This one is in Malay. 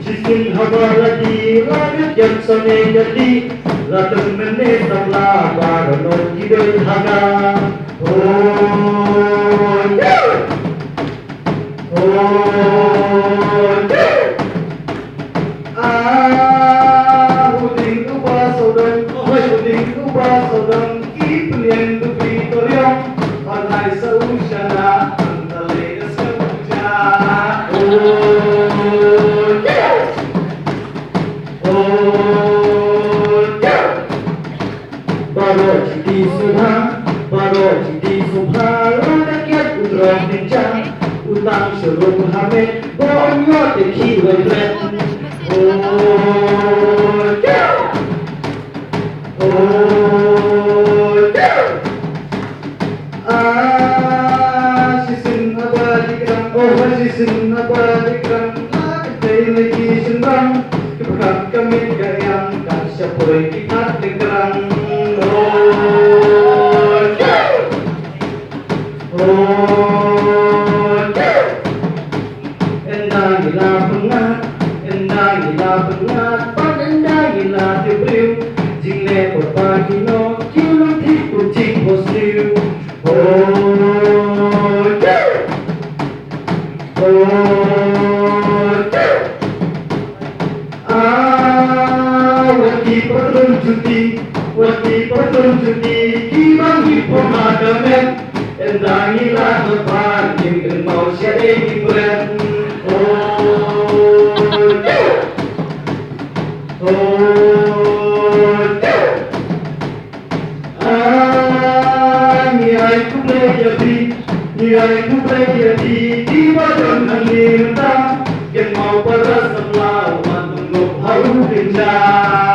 Jisim habaradi langit yang sone jadi Ratan menes tabla baronon kidol haga Huding ubah saudang Kipelian dupi toriong Alai sausyana Antale eskemuja Baro di subha rakyat udrong bincang utang seluruh hamid bonyot dekhi webret sisin abadi kerang Kedai lagi senang Kepekat kami gayang Dan siapa kita tegerang Endangilah pengat Pan endangilah tibriu Jing lepot pagino Kilong tipu jing posliu Wati patron cuti Kibangi pemadamen Endangilah lepan Jingkan mau syari hiburan Nilai ku jadi Di badan angin mentang Yang mau peras sebelah Umat tunggu haru kencang